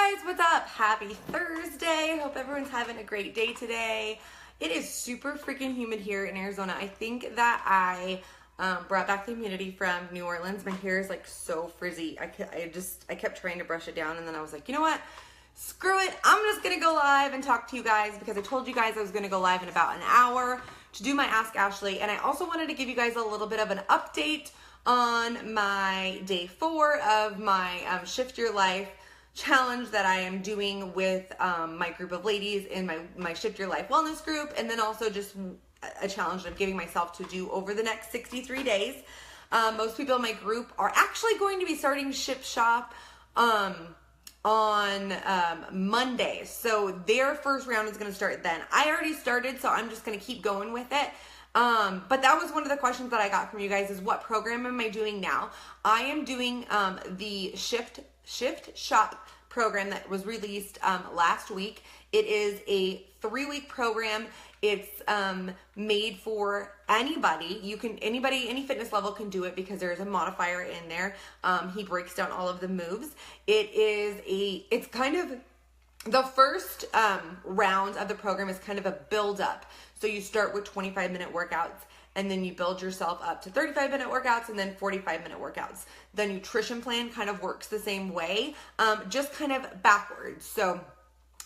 guys, what's up? Happy Thursday. Hope everyone's having a great day today. It is super freaking humid here in Arizona. I think that I brought back the humidity from New Orleans. My hair is like so frizzy. I kept trying to brush it down, and then I was like, you know what? Screw it. I'm just gonna go live and talk to you guys because I told you guys I was gonna go live in about an hour to do my Ask Ashley, and I also wanted to give you guys a little bit of an update on my day 4 of my Shift Your Life challenge that I am doing with my group of ladies in my Shift Your Life wellness group, and then also just a challenge I'm giving myself to do over the next 63 days. Most people in my group are actually going to be starting Ship Shop on Monday, so their first round is going to start then. I already started, so I'm just going to keep going with it. But that was one of the questions that I got from you guys, is what program am I doing now? I am doing the Shift Shop program that was released last week. It is a 3-week program. It's made for anybody. Any fitness level can do it because there's a modifier in there. He breaks down all of the moves. It's kind of the first round of the program is kind of a build up. So you start with 25-minute workouts, and then you build yourself up to 35-minute workouts and then 45-minute workouts. The nutrition plan kind of works the same way, just kind of backwards. So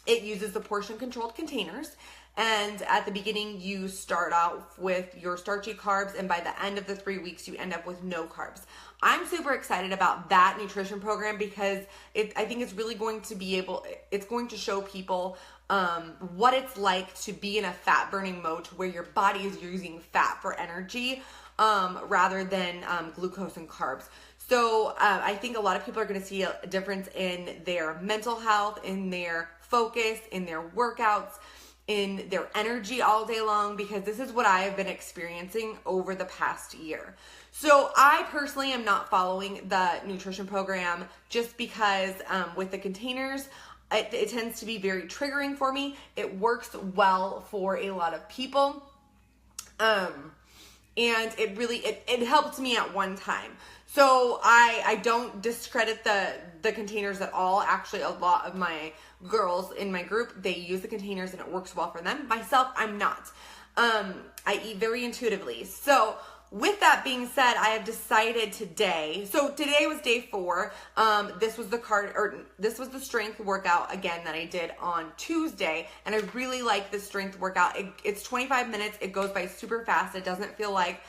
it uses the portion-controlled containers, and at the beginning you start out with your starchy carbs, and by the end of the 3 weeks you end up with no carbs. I'm super excited about that nutrition program because I think it's really going to it's going to show people what it's like to be in a fat burning mode, to where your body is using fat for energy rather than glucose and carbs. So I think a lot of people are going to see a difference in their mental health, in their focus, in their workouts, in their energy all day long, because this is what I have been experiencing over the past year. So I personally am not following the nutrition program just because with the containers, it tends to be very triggering for me. It works well for a lot of people. And it helped me at one time. So I don't discredit the containers at all. Actually, a lot of my girls in my group, they use the containers and it works well for them. Myself, I'm not. I eat very intuitively. So with that being said, I have decided today. So today was day 4. This was the strength workout again that I did on Tuesday, and I really like this strength workout. It's 25 minutes. It goes by super fast. It doesn't feel like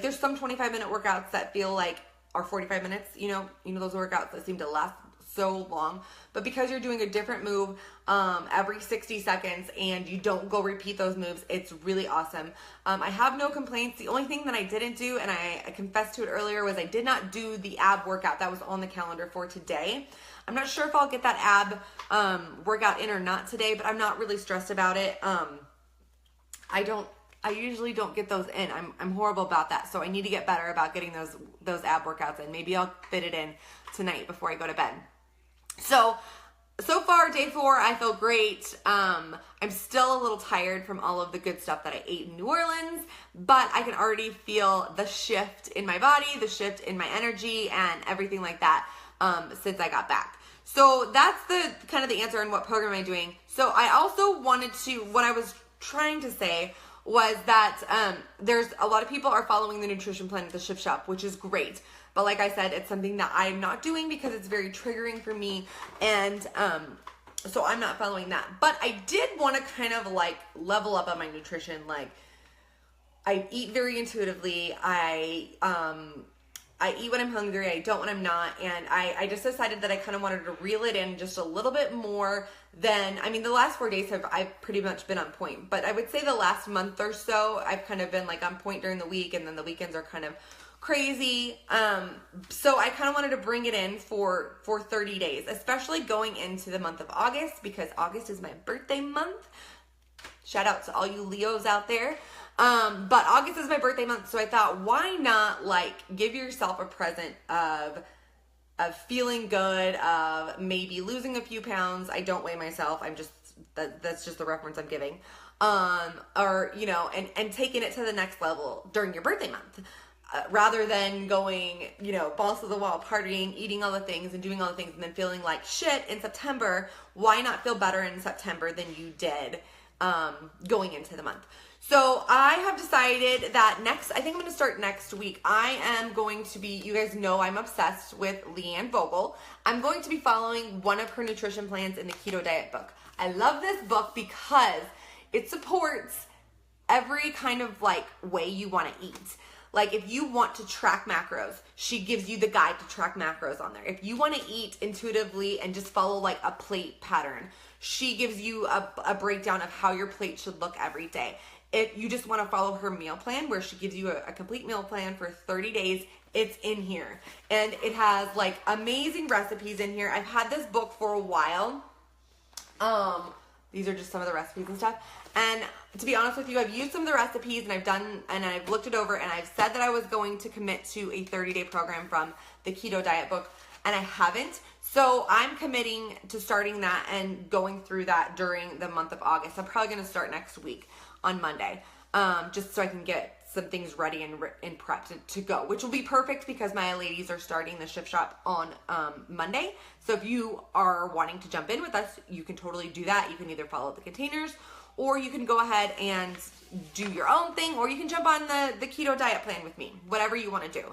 there's some 25-minute workouts that feel like are 45 minutes. You know those workouts that seem to last so long, but because you're doing a different move every 60 seconds and you don't go repeat those moves, it's really awesome. I have no complaints. The only thing that I didn't do, and I confessed to it earlier, was I did not do the ab workout that was on the calendar for today. I'm not sure if I'll get that ab workout in or not today, but I'm not really stressed about it. I usually don't get those in. I'm horrible about that, so I need to get better about getting those ab workouts in. Maybe I'll fit it in tonight before I go to bed. So far, day 4, I feel great. I'm still a little tired from all of the good stuff that I ate in New Orleans, but I can already feel the shift in my body, the shift in my energy, and everything like that since I got back. So that's the kind of the answer on what program am I doing. So I also what I was trying to say was that there's a lot of people are following the nutrition plan at the Shift Shop, which is great. But like I said, it's something that I'm not doing because it's very triggering for me, and so I'm not following that. But I did want to kind of level up on my nutrition. I eat very intuitively. I eat when I'm hungry. I don't when I'm not. And I just decided that I kind of wanted to reel it in just a little bit more than, the last 4 days I've pretty much been on point. But I would say the last month or so, I've kind of been on point during the week, and then the weekends are kind of crazy. So I kind of wanted to bring it in for 30 days, especially going into the month of August, because August is my birthday month. Shout out to all you Leos out there. But August is my birthday month, so I thought, why not give yourself a present of feeling good, of maybe losing a few pounds. I don't weigh myself. That's just the reference I'm giving. And taking it to the next level during your birthday month. rather than going, you know, balls to the wall, partying, eating all the things and doing all the things and then feeling like shit in September, why not feel better in September than you did going into the month? So I have decided that I think I'm going to start next week. I am going to be, you guys know I'm obsessed with Leanne Vogel. I'm going to be following one of her nutrition plans in the Keto Diet book. I love this book because it supports every kind of like way you want to eat. Like if you want to track macros, she gives you the guide to track macros on there. If you want to eat intuitively and just follow like a plate pattern, she gives you a breakdown of how your plate should look every day. If you just want to follow her meal plan, where she gives you a complete meal plan for 30 days, it's in here. And it has like amazing recipes in here. I've had this book for a while. These are just some of the recipes and stuff. And to be honest with you, I've used some of the recipes and I've looked it over and I've said that I was going to commit to a 30-day program from the Keto Diet book, and I haven't. So I'm committing to starting that and going through that during the month of August. I'm probably going to start next week on Monday, just so I can get some things ready and prepped to go, which will be perfect because my ladies are starting the shift shop on Monday. So if you are wanting to jump in with us, you can totally do that. You can either follow the containers, or you can go ahead and do your own thing, or you can jump on the keto diet plan with me, whatever you want to do.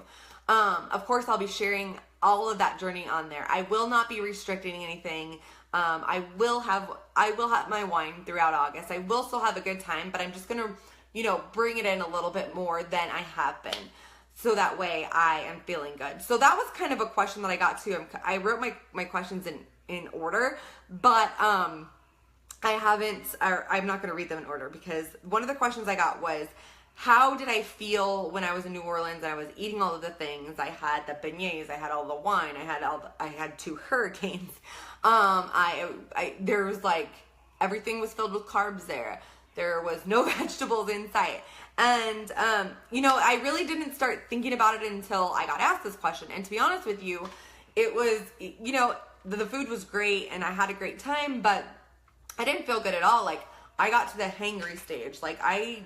Of course, I'll be sharing all of that journey on there. I will not be restricting anything. I will have my wine throughout August. I will still have a good time, but I'm just going to, you know, bring it in a little bit more than I have been. So that way I am feeling good. So that was kind of a question that I got to. I wrote my questions in order, but, I'm not going to read them in order because one of the questions I got was, how did I feel when I was in New Orleans and I was eating all of the things? I had the beignets, I had all the wine, I had 2 hurricanes. There was like, everything was filled with carbs there. There was no vegetables in sight. And, you know, I really didn't start thinking about it until I got asked this question. And to be honest with you, it was, you know, the food was great and I had a great time, but I didn't feel good at all. Like, I got to the hangry stage. Like, I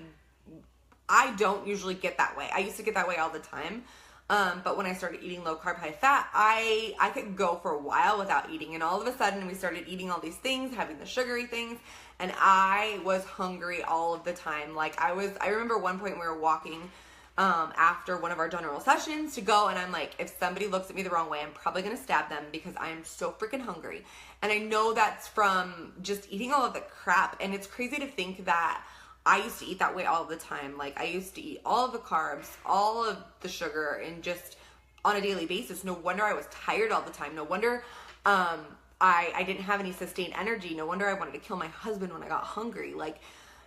don't usually get that way. I used to get that way all the time. But when I started eating low carb, high fat, I could go for a while without eating. And all of a sudden we started eating all these things, having the sugary things. And I was hungry all of the time. Like I remember one point we were walking, after one of our general sessions to go. And I'm like, if somebody looks at me the wrong way, I'm probably going to stab them because I am so freaking hungry. And I know that's from just eating all of the crap. And it's crazy to think that I used to eat that way all the time. Like I used to eat all of the carbs, all of the sugar, and just on a daily basis. No wonder I was tired all the time. No wonder I didn't have any sustained energy. No wonder I wanted to kill my husband when I got hungry. Like,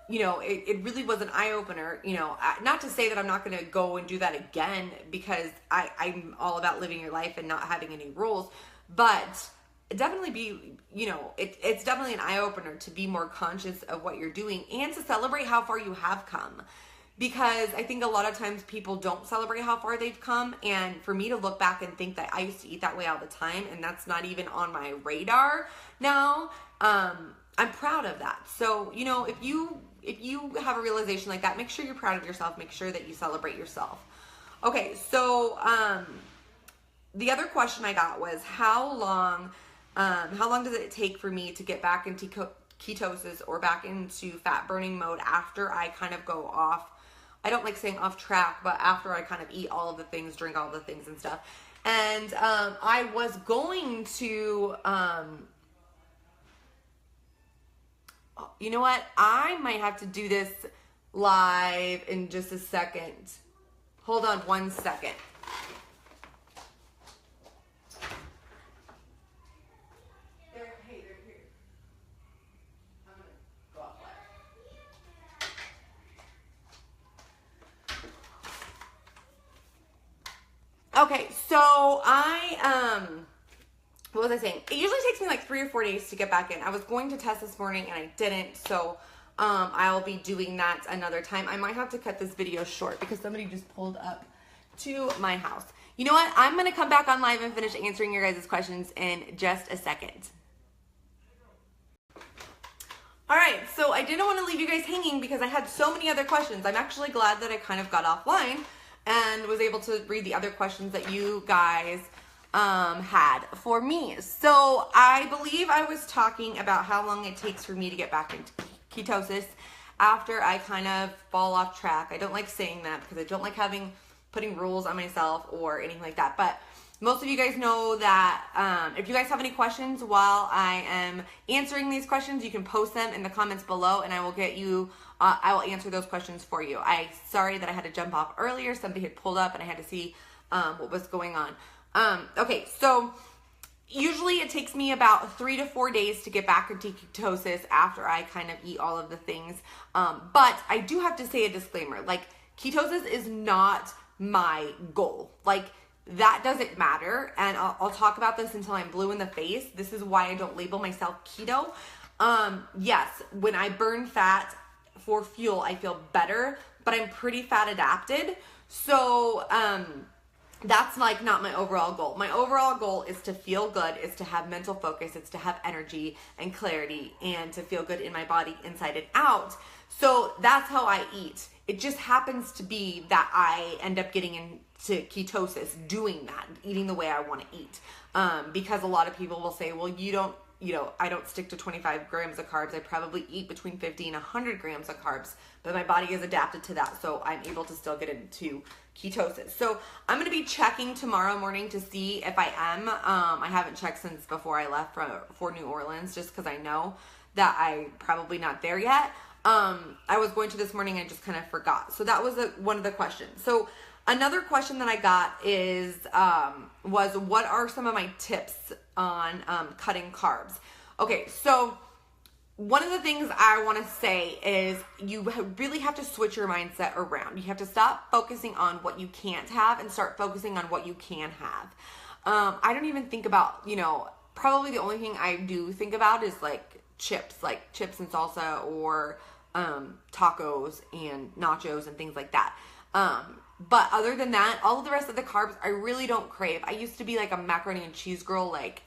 you know, it really was an eye-opener. You know, not to say that I'm not going to go and do that again because I'm all about living your life and not having any rules. But definitely be, you know, it's definitely an eye-opener to be more conscious of what you're doing and to celebrate how far you have come, because I think a lot of times people don't celebrate how far they've come. And for me to look back and think that I used to eat that way all the time and that's not even on my radar now, I'm proud of that. So, you know, if you have a realization like that, make sure you're proud of yourself. Make sure that you celebrate yourself. Okay, so the other question I got was how long does it take for me to get back into ketosis or back into fat burning mode after I kind of go off? I don't like saying off track, but after I kind of eat all of the things, drink all the things and stuff. And I was going to, you know what? I might have to do this live in just a second. Hold on 1 second. Okay, so what was I saying? It usually takes me like 3 or 4 days to get back in. I was going to test this morning and I didn't, so I'll be doing that another time. I might have to cut this video short because somebody just pulled up to my house. You know what? I'm going to come back on live and finish answering your guys' questions in just a second. All right, so I didn't want to leave you guys hanging because I had so many other questions. I'm actually glad that I kind of got offline and was able to read the other questions that you guys had for me. So I believe I was talking about how long it takes for me to get back into ketosis after I kind of fall off track. I don't like saying that because I don't like putting rules on myself or anything like that. But most of you guys know that if you guys have any questions while I am answering these questions, you can post them in the comments below and I will get you, I will answer those questions for you. Sorry that I had to jump off earlier. Somebody had pulled up and I had to see what was going on. Okay, so usually it takes me about 3 to 4 days to get back into ketosis after I kind of eat all of the things. But I do have to say a disclaimer, like ketosis is not my goal. Like that doesn't matter. And I'll talk about this until I'm blue in the face. This is why I don't label myself keto. Yes, when I burn fat for fuel, I feel better, but I'm pretty fat adapted. So, that's like not my overall goal. My overall goal is to feel good, is to have mental focus, it's to have energy and clarity and to feel good in my body inside and out. So that's how I eat. It just happens to be that I end up getting into ketosis doing that, eating the way I want to eat. Because a lot of people will say, well, I don't stick to 25 grams of carbs. I probably eat between 50 and 100 grams of carbs, but my body is adapted to that. So I'm able to still get into ketosis. So I'm going to be checking tomorrow morning to see if I am. I haven't checked since before I left for New Orleans, just because I know that I'm probably not there yet. I was going to this morning and just kind of forgot. So that was one of the questions. So another question that I got was what are some of my tips on cutting carbs? Okay, so one of the things I want to say is you really have to switch your mindset around. You have to stop focusing on what you can't have and start focusing on what you can have. I don't even think about, probably the only thing I do think about is like chips and salsa or tacos and nachos and things like that. But other than that, all of the rest of the carbs, I really don't crave. I used to be like a macaroni and cheese girl, like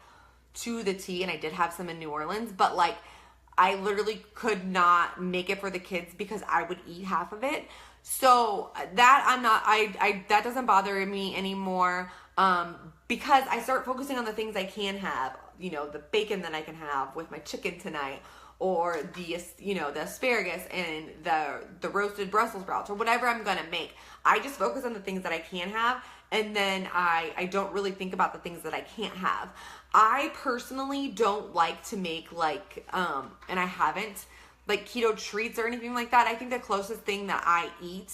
to the T, and I did have some in New Orleans, but like I literally could not make it for the kids because I would eat half of it. So that that doesn't bother me anymore. Because I start focusing on the things I can have, the bacon that I can have with my chicken tonight, or the asparagus and the roasted Brussels sprouts or whatever I'm going to make. I just focus on the things that I can have. And then I don't really think about the things that I can't have. I personally don't like to make and I haven't, like keto treats or anything like that. I think the closest thing that I eat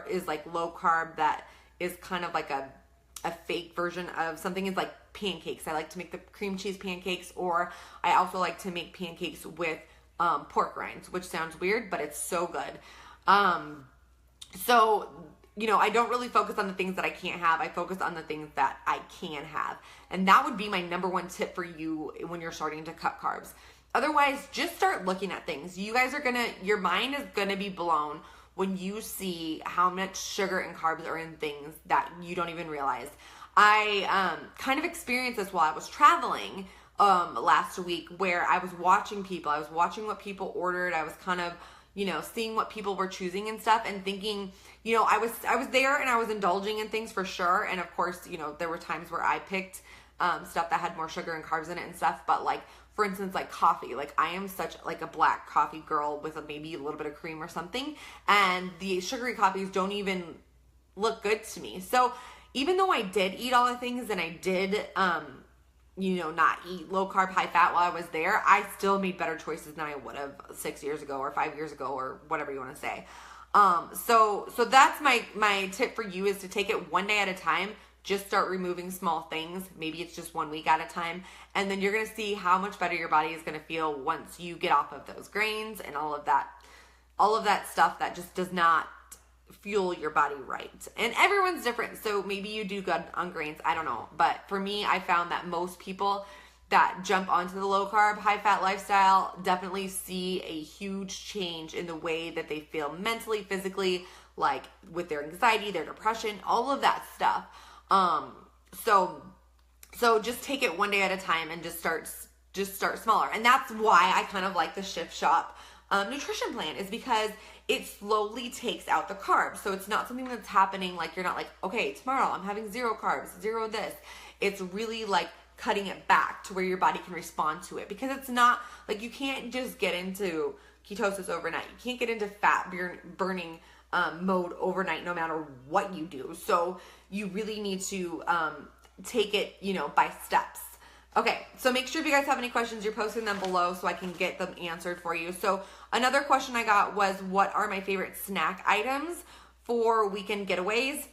is like low carb, that is kind of like a fake version of something, is like pancakes. I like to make the cream cheese pancakes, or I also like to make pancakes with pork rinds, which sounds weird, but it's so good. I don't really focus on the things that I can't have. I focus on the things that I can have. And that would be my number one tip for you when you're starting to cut carbs. Otherwise, just start looking at things. Your mind is gonna be blown when you see how much sugar and carbs are in things that you don't even realize. I kind of experienced this while I was traveling last week, where I was watching people. I was watching what people ordered. I was kind of, seeing what people were choosing and stuff, and thinking, I was there and I was indulging in things for sure. And of course, there were times where I picked stuff that had more sugar and carbs in it and stuff. But like, for instance, like coffee, like I am such like a black coffee girl with maybe a little bit of cream or something. And the sugary coffees don't even look good to me. So even though I did eat all the things and I did, not eat low carb, high fat while I was there, I still made better choices than I would have 6 years ago or 5 years ago or whatever you want to say. So that's my tip for you, is to take it one day at a time. Just start removing small things. Maybe it's just 1 week at a time. And then you're going to see how much better your body is going to feel once you get off of those grains and all of that stuff that just does not fuel your body right. And everyone's different. So maybe you do good on grains. I don't know. But for me, I found that most people that jump onto the low carb, high fat lifestyle definitely see a huge change in the way that they feel mentally, physically, like with their anxiety, their depression, all of that stuff. So just take it one day at a time and just start smaller. And that's why I kind of like the Shift Shop nutrition plan, is because it slowly takes out the carbs. So it's not something that's happening like you're not like, okay, tomorrow I'm having 0 carbs, 0 this. It's really like cutting it back to where your body can respond to it, because it's not like you can't just get into ketosis overnight. You can't get into fat burning mode overnight, no matter what you do. So you really need to take it, you know, by steps. Okay, so make sure if you guys have any questions, you're posting them below so I can get them answered for you. So another question I got was, what are my favorite snack items for weekend getaways?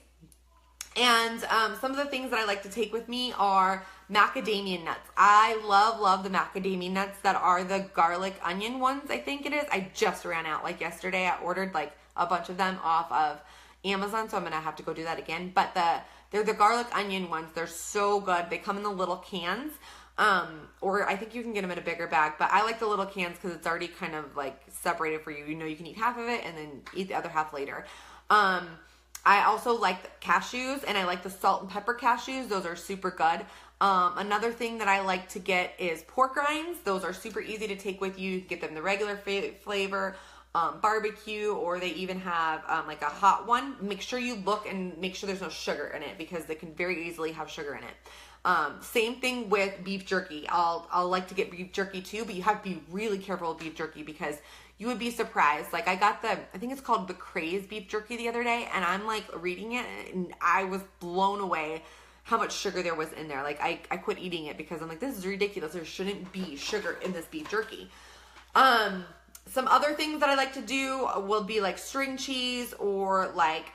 And some of the things that I like to take with me are macadamia nuts. I love the macadamia nuts that are the garlic onion ones, I think it is. I just ran out like yesterday. I ordered like a bunch of them off of Amazon, so I'm gonna have to go do that again. But they're the garlic onion ones. They're so good. They come in the little cans, or I think you can get them in a bigger bag, but I like the little cans because it's already kind of like separated for you. You know, you can eat half of it and then eat the other half later. I also like the cashews, and I like the salt and pepper cashews. Those are super good. Another thing that I like to get is pork rinds. Those are super easy to take with you. You can get them the regular flavor, barbecue, or they even have like a hot one. Make sure you look and make sure there's no sugar in it, because they can very easily have sugar in it. Same thing with beef jerky. I'll like to get beef jerky too, but you have to be really careful with beef jerky, because you would be surprised. Like I got I think it's called the Craze beef jerky the other day, and I'm like reading it and I was blown away how much sugar there was in there. Like I quit eating it because I'm like, this is ridiculous. There shouldn't be sugar in this beef jerky. Some other things that I like to do will be like string cheese, or like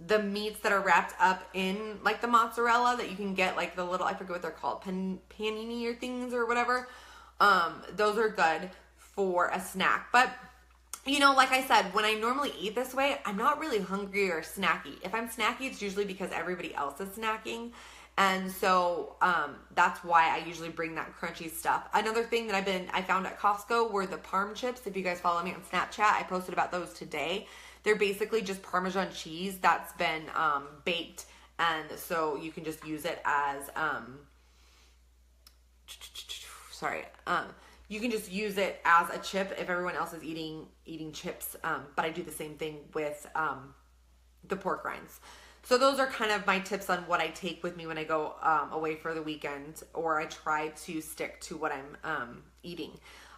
the meats that are wrapped up in like the mozzarella that you can get, like the little, I forget what they're called, panini or things or whatever. Those are good for a snack. But you know, like I said, when I normally eat this way, I'm not really hungry or snacky. If I'm snacky, it's usually because everybody else is snacking. And so that's why I usually bring that crunchy stuff. Another thing that I found at Costco were the Parm chips. If you guys follow me on Snapchat, I posted about those today. They're basically just Parmesan cheese that's been baked, and so you can just use it as you can just use it as a chip if everyone else is eating chips. But I do the same thing with the pork rinds. So those are kind of my tips on what I take with me when I go away for the weekend, or I try to stick to what I'm eating.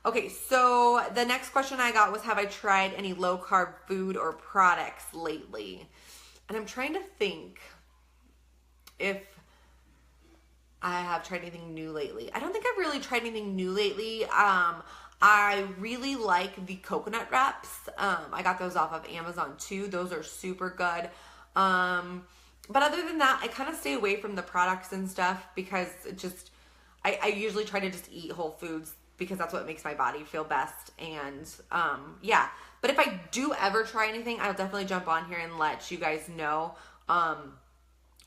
Okay, so the next question I got was, have I tried any low carb food or products lately? And I'm trying to think if I have tried anything new lately. I don't think I've really tried anything new lately. I really like the coconut wraps. I got those off of Amazon too. Those are super good. But other than that, I kind of stay away from the products and stuff, because it just, I usually try to just eat whole foods, because that's what makes my body feel best. And yeah, but if I do ever try anything, I'll definitely jump on here and let you guys know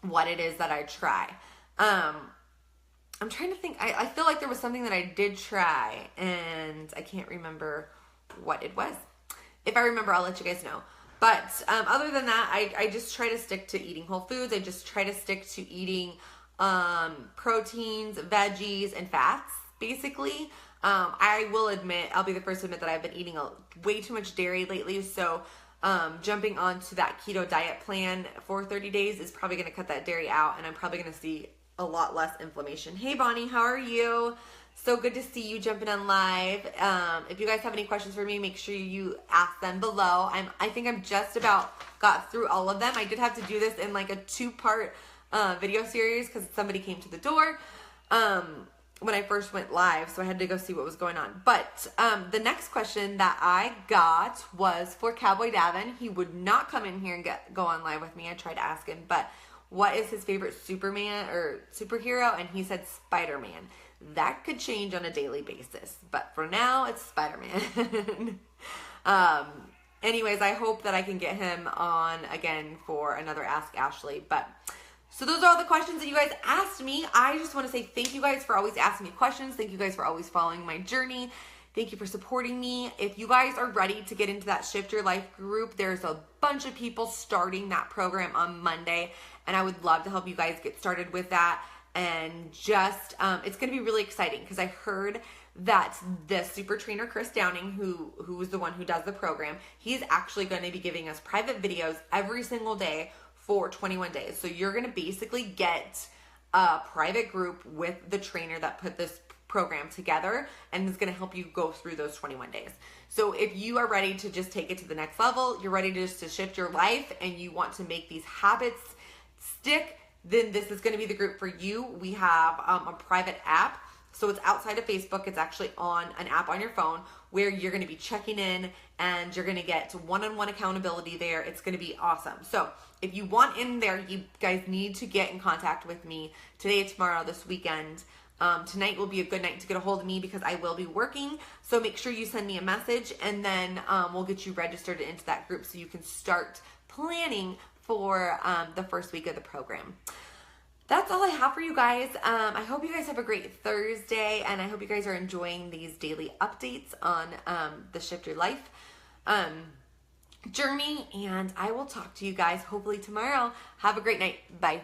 what it is that I try. I'm trying to think. I feel like there was something that I did try, and I can't remember what it was. If I remember, I'll let you guys know. But other than that, I just try to stick to eating whole foods. I just try to stick to eating proteins, veggies, and fats, basically. I will admit, I'll be the first to admit that I've been eating way too much dairy lately. So jumping onto that keto diet plan for 30 days is probably going to cut that dairy out, and I'm probably going to see a lot less inflammation. Hey Bonnie, how are you? So good to see you jumping on live. If you guys have any questions for me, make sure you ask them below. I think I'm just about got through all of them. I did have to do this in like a 2-part video series because somebody came to the door when I first went live, so I had to go see what was going on. But the next question that I got was for Cowboy Davin. He would not come in here and go on live with me. I tried to ask him, but what is his favorite Superman or superhero? And he said Spider-Man. That could change on a daily basis, but for now it's Spider-Man. Anyways, I hope that I can get him on again for another Ask Ashley. But so those are all the questions that you guys asked me. I just want to say thank you guys for always asking me questions. Thank you guys for always following my journey. Thank you for supporting me. If you guys are ready to get into that Shift Your Life group, there's a bunch of people starting that program on Monday, and I would love to help you guys get started with that. and just, it's going to be really exciting because I heard that the super trainer Chris Downing, who is the one who does the program, he's actually going to be giving us private videos every single day for 21 days. So you're going to basically get a private group with the trainer that put this program together and is going to help you go through those 21 days. So if you are ready to just take it to the next level, you're ready to just to shift your life, and you want to make these habits stick, then this is going to be the group for you. We have a private app. So it's outside of Facebook. It's actually on an app on your phone where you're going to be checking in, and you're going to get one-on-one accountability there. It's going to be awesome. So if you want in there, you guys need to get in contact with me today, tomorrow, this weekend. Tonight will be a good night to get a hold of me because I will be working. So make sure you send me a message, and then we'll get you registered into that group so you can start planning for the first week of the program. That's all I have for you guys. I hope you guys have a great Thursday, and I hope you guys are enjoying these daily updates on the Shift Your Life journey, and I will talk to you guys hopefully tomorrow. Have a great night. Bye.